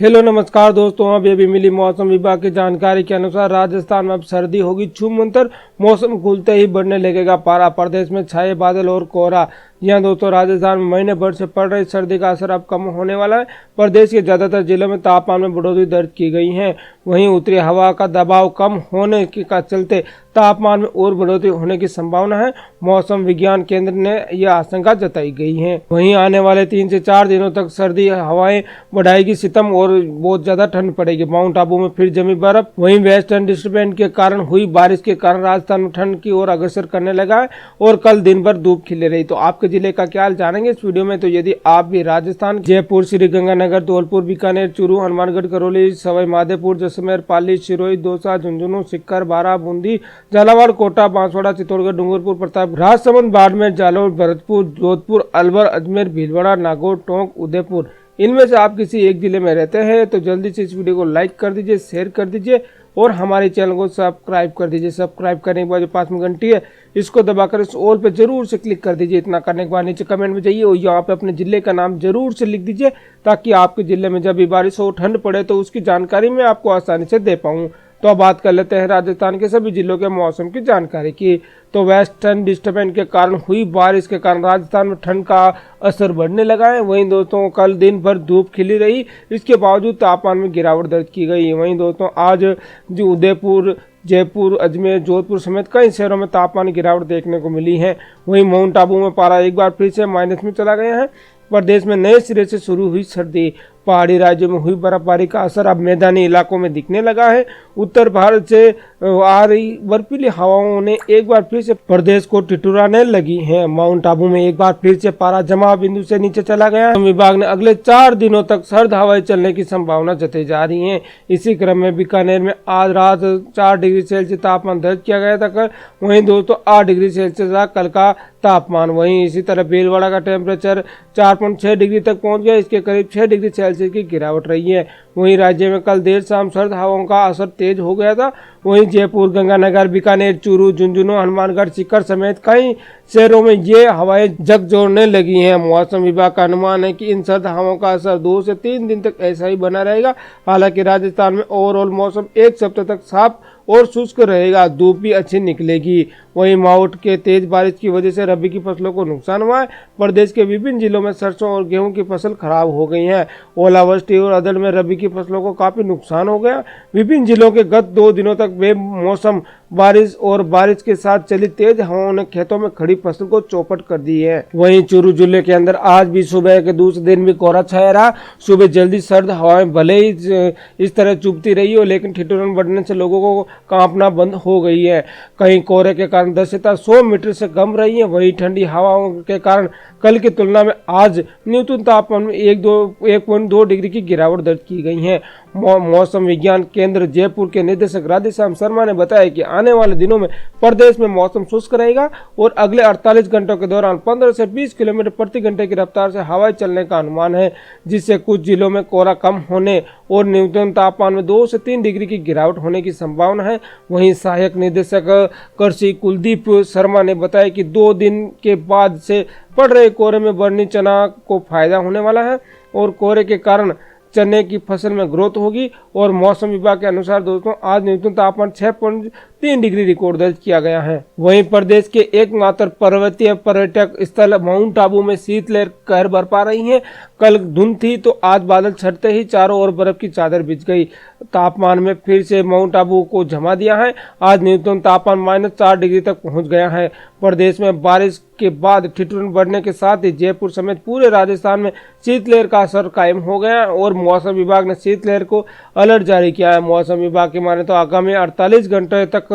Hello नमस्कार दोस्तों, अभी मिली मौसम विभाग की जानकारी के अनुसार राजस्थान में अब सर्दी होगी छूमंतर। मौसम खुलते ही बढ़ने लगेगा पारा। प्रदेश में छाए बादल और कोहरा। यहाँ दोस्तों राजस्थान में महीने भर से पड़ रही सर्दी का असर अब कम होने वाला है। प्रदेश के ज्यादातर जिलों में तापमान में बढ़ोतरी दर्ज की गई है। वहीं उत्तरी हवा का दबाव कम होने के चलते तापमान में और बढ़ोतरी होने की संभावना है। मौसम विज्ञान केंद्र ने यह आशंका जताई गई है। वहीं आने वाले 3 से 4 दिनों तक सर्दी हवाएं बढ़ाएगी सितम और बहुत ज्यादा ठंड पड़ेगी। माउंट आबू में फिर जमी बर्फ। वहीं वेस्टर्न डिस्टर्बेंस के कारण हुई बारिश के कारण राजस्थान में ठंड की ओर अग्रसर करने लगा है और कल दिन भर धूप खिले रही। तो आपके जिले का क्या हाल जानेंगे इस वीडियो में। तो यदि आप भी राजस्थान जयपुर, श्रीगंगानगर, धौलपुर, बीकानेर, चूरू, हनुमानगढ़, करौली, सवाई माधोपुर, जैसलमेर, पाली, सिरोही, दौसा, झुंझुनू, सीकर, बारा, बूंदी, झालावाड़, कोटा, बांसवाड़ा, चित्तौड़गढ़, डूंगरपुर, प्रताप, राजसमंद, बाड़मेर, जालौर, भरतपुर, जोधपुर, अलवर, अजमेर, भीलवाड़ा, नागौर, टोंक, उदयपुर, इनमें से आप किसी एक जिले में रहते हैं तो जल्दी से इस वीडियो को लाइक कर दीजिए, शेयर कर दीजिए और हमारे चैनल को सब्सक्राइब कर दीजिए। सब्सक्राइब करने के बाद जो पास में घंटी है इसको दबाकर इस ऑल पे जरूर से क्लिक कर दीजिए। इतना करने के बाद नीचे कमेंट में जाइए और यहाँ पे अपने जिले का नाम जरूर से लिख दीजिए ताकि आपके जिले में जब भी बारिश हो, ठंड पड़े तो उसकी जानकारी मैं आपको आसानी से दे पाऊँ। तो अब बात कर लेते हैं राजस्थान के सभी जिलों के मौसम की जानकारी की। तो वेस्टर्न डिस्टर्बेंस के कारण हुई बारिश के कारण राजस्थान में ठंड का असर बढ़ने लगा है। वहीं दोस्तों कल दिन भर धूप खिली रही, इसके बावजूद तापमान में गिरावट दर्ज की गई। वहीं दोस्तों आज जो उदयपुर, जयपुर, अजमेर, जोधपुर समेत कई शहरों में तापमान गिरावट देखने को मिली है। वहीं माउंट आबू में पारा एक बार फिर से माइनस में चला गया है। प्रदेश में नए सिरे से शुरू हुई सर्दी। पहाड़ी राज्यों में हुई बर्फबारी का असर अब मैदानी इलाकों में दिखने लगा है। उत्तर भारत से आ रही बर्फीली हवाओं ने एक बार फिर से प्रदेश को ठिठुराने लगी हैं। माउंट आबू में एक बार फिर से पारा जमाव बिंदु से नीचे चला गया। विभाग ने अगले 4 दिनों तक सर्द हवाएं चलने की संभावना जताई जा रही है। इसी क्रम में बीकानेर में आज रात 4 डिग्री सेल्सियस तापमान दर्ज किया गया था। वहीं दोस्तों 8 डिग्री सेल्सियस रहा कल का तापमान। वहीं इसी तरह भीलवाड़ा का टेम्परेचर 4.6 डिग्री तक पहुंच गया। इसके करीब 6 डिग्री सेल्सियस की गिरावट रही है। वहीं राज्य में कल देर शाम सर्द हवाओं का असर तेज हो गया था। वहीं जयपुर, गंगानगर, बीकानेर, चूरू, झुंझुनू, हनुमानगढ़, सीकर समेत कई शहरों में ये हवाएं झकझोरने लगी हैं। मौसम विभाग का अनुमान है कि इन सर्द हवाओं का असर 2 से 3 दिन तक ऐसा ही बना रहेगा। हालांकि राजस्थान में ओवरऑल मौसम एक सप्ताह तक साफ और शुष्क रहेगा, धूप भी अच्छी निकलेगी। वहीं माउंट के तेज बारिश की वजह से रबी की फसलों को नुकसान हुआ है। प्रदेश के विभिन्न जिलों में सरसों और गेहूं की फसल खराब हो गई है। ओलावृष्टि और अदड़ में रबी की फसलों को काफी नुकसान हो गया। विभिन्न जिलों के गत 2 दिनों तक बेमौसम बारिश और बारिश के साथ चली तेज हवाओं ने खेतों में खड़ी फसल को चौपट कर दी है। वहीं चूरू जिले के अंदर आज भी सुबह के दूसरे दिन भी कोहरा छाया रहा। सुबह जल्दी सर्द हवाएं भले ही इस तरह चुभती रही हो, लेकिन ठिठुरन बढ़ने से लोगों को कांपना बंद हो गई है। कहीं कोहरे के कारण दृश्यता 100 मीटर से कम रही है। वहीं ठंडी हवाओं के कारण कल की तुलना में आज न्यूनतम तापमान में 1.2 डिग्री की गिरावट दर्ज की गई है। मौसम विज्ञान केंद्र जयपुर के निदेशक राधेश्याम शर्मा ने बताया कि आने वाले दिनों में प्रदेश में मौसम शुष्क रहेगा और अगले 48 घंटों के दौरान 15 से 20 किलोमीटर प्रति घंटे की रफ्तार से हवाएं चलने का अनुमान है, जिससे कुछ जिलों में कोहरा कम होने और न्यूनतम तापमान में 2 से 3 डिग्री की गिरावट होने की संभावना है। वहीं सहायक निदेशक कृषि कुलदीप शर्मा ने बताया कि 2 दिन के बाद से पड़ रहे कोहरे में बरनी चना को फायदा होने वाला है और कोहरे के कारण चने की फसल में ग्रोथ होगी। और मौसम विभाग के अनुसार दोस्तों आज न्यूनतम तापमान 6.3 डिग्री रिकॉर्ड दर्ज किया गया है। वहीं प्रदेश के एकमात्र पर्वतीय पर्यटक स्थल माउंट आबू में शीतलहर कहर बरपा रही है। कल धुंध थी तो आज बादल छटते ही चारों ओर बर्फ की चादर बिछ गई। तापमान में फिर से माउंट आबू को जमा दिया है। आज न्यूनतम तापमान -4 डिग्री तक पहुंच गया है। प्रदेश में बारिश के बाद ठिठुरन बढ़ने के साथ ही जयपुर समेत पूरे राजस्थान में शीतलहर का असर कायम हो गया और मौसम विभाग ने शीतलहर को अलर्ट जारी किया है। मौसम विभाग के माने तो आगामी 48 घंटे तक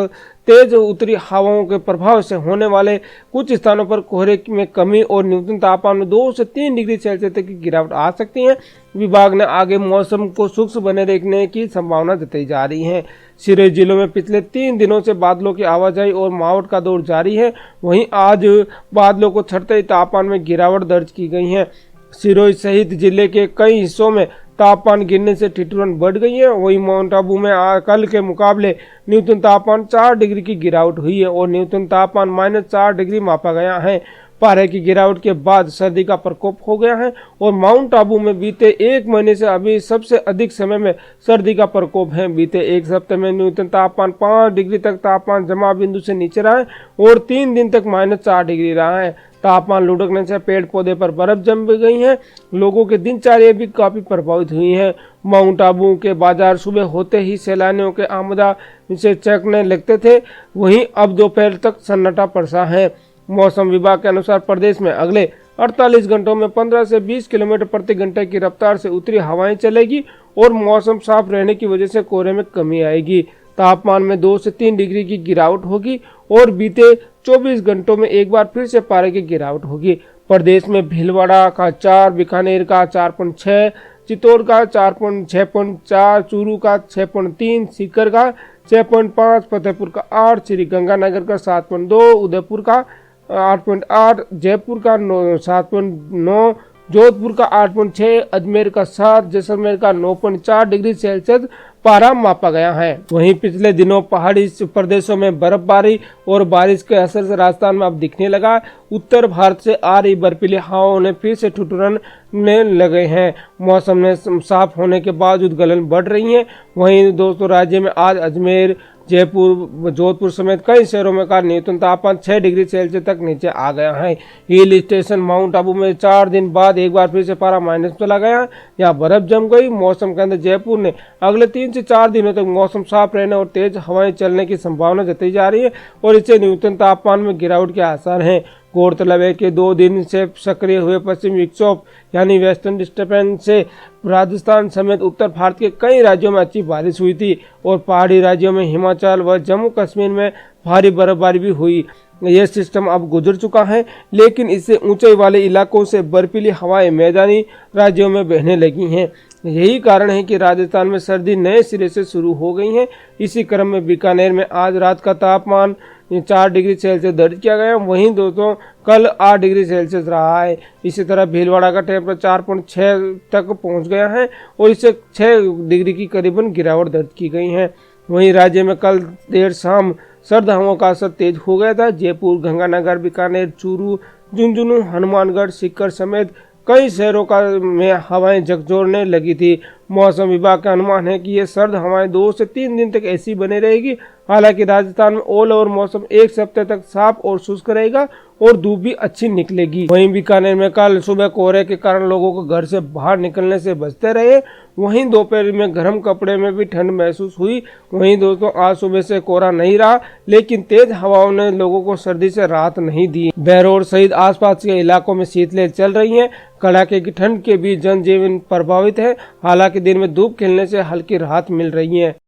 तेज उत्तरी हवाओं के प्रभाव से होने वाले कुछ स्थानों पर कोहरे में कमी और न्यूनतम तापमान में 2 से 3 डिग्री सेल्सियस तक की गिरावट आ सकती है। विभाग ने आगे मौसम को शुष्क बने रहने की संभावना जताई जा रही है। सिरोही जिलों में पिछले 3 दिनों से बादलों की आवाजाही और मावठ का दौर जारी है। वहीं आज बादलों को छटते ही तापमान में गिरावट दर्ज की गई है। सिरोही सहित जिले के कई हिस्सों में तापमान गिरने से ठिठुरन बढ़ गई है। वहीं माउंट आबू में कल के मुकाबले न्यूनतम तापमान 4 डिग्री की गिरावट हुई है और न्यूनतम तापमान -4 डिग्री मापा गया है। पारे की गिरावट के बाद सर्दी का प्रकोप हो गया है और माउंट आबू में बीते एक महीने से अभी सबसे अधिक समय में सर्दी का प्रकोप है। बीते एक हफ्ते में न्यूनतम तापमान 5 डिग्री तक तापमान जमा बिंदु से नीचे रहा है और 3 दिन तक -4 डिग्री रहा है। तापमान लुढ़कने से पेड़ पौधे पर बर्फ जम गई है। लोगों की दिनचर्या भी काफी प्रभावित हुई है। माउंट आबू के बाजार सुबह होते ही सैलानियों के आमदा से चकने लगते थे, वहीं अब दोपहर तक सन्नाटा पड़सा है। मौसम विभाग के अनुसार प्रदेश में अगले 48 घंटों में 15 से 20 किलोमीटर प्रति घंटे की रफ्तार से उत्तरी हवाएं चलेगी और मौसम साफ रहने की वजह से कोहरे में कमी आएगी। तापमान में 2 से 3 डिग्री की गिरावट होगी और बीते 24 घंटों में एक बार फिर से पारे की गिरावट होगी। प्रदेश में भीलवाड़ा का 4, बीकानेर का 4.6, चित्तौड़ का 6.4, चूरू का 6.3, सीकर का 6.5, फतेहपुर का 8, श्रीगंगानगर का 7.2, उदयपुर का 8.8, जयपुर का 7.9, जोधपुर का 8.6, अजमेर का 7, जैसलमेर का 9.4 डिग्री सेल्सियस पारा मापा गया है। वहीं पिछले दिनों पहाड़ी प्रदेशों में बर्फबारी और बारिश के असर से राजस्थान में अब दिखने लगा। उत्तर भारत से आ रही बर्फीली हवाओं ने फिर से ठिठुरने लगे हैं। मौसम में साफ होने के बावजूद गलन बढ़ रही है। वहीं दोस्तों राज्य में आज अजमेर, जयपुर, जोधपुर समेत कई शहरों में का न्यूनतम तापमान 6 डिग्री सेल्सियस तक नीचे आ गया है। हिल स्टेशन माउंट आबू में 4 दिन बाद एक बार फिर से पारा माइनस चला गया। यहाँ बर्फ जम गई। मौसम केंद्र जयपुर ने अगले 3 से 4 दिनों तक मौसम साफ रहने और तेज हवाएं चलने की संभावना जताई जा रही है और इससे न्यूनतम तापमान में गिरावट के आसार हैं। गौरतलब है कि 2 दिन से सक्रिय हुए पश्चिमी विक्षोभ यानी वेस्टर्न डिस्टर्बेंस से राजस्थान समेत उत्तर भारत के कई राज्यों में अच्छी बारिश हुई थी और पहाड़ी राज्यों में हिमाचल व जम्मू कश्मीर में भारी बर्फबारी भी हुई। यह सिस्टम अब गुजर चुका है, लेकिन इससे ऊंचाई वाले इलाकों से बर्फीली हवाएं मैदानी राज्यों में बहने लगी हैं। यही कारण है कि राजस्थान में सर्दी नए सिरे से शुरू हो गई है। इसी क्रम में बीकानेर में आज रात का तापमान 4 डिग्री सेल्सियस दर्ज किया गया। वहीं दोस्तों कल 8 डिग्री सेल्सियस रहा है। इसी तरह भीलवाड़ा का टेम्परेचर 4.6 तक पहुंच गया है और इससे 6 डिग्री की करीबन गिरावट दर्ज की गई है। वहीं राज्य में कल देर शाम सर्द हवाओं का असर तेज हो गया था। जयपुर, गंगानगर, बीकानेर, चूरू, झुंझुनू, हनुमानगढ़, सीकर समेत कई शहरों का में हवाएं झकझोरने लगी थी। मौसम विभाग का अनुमान है कि ये सर्द हवाएं 2 से 3 दिन तक ऐसी बनी रहेगी। हालांकि राजस्थान में ऑल ओवर मौसम एक हफ्ते तक साफ और शुष्क रहेगा और धूप भी अच्छी निकलेगी। वहीं बीकानेर में कल सुबह कोहरे के कारण लोगों को घर से बाहर निकलने से बचते रहे। वहीं दोपहर में गर्म कपड़े में भी ठंड महसूस हुई। वहीं दोस्तों आज सुबह से कोहरा नहीं रहा, लेकिन तेज हवाओं ने लोगों को सर्दी से राहत नहीं दी। बहरौर सहित आसपास के इलाकों में शीतलहर चल रही है। कड़ाके की ठंड के बीच जनजीवन प्रभावित है। हालांकि दिन में धूप खिलने से हल्की राहत मिल रही है।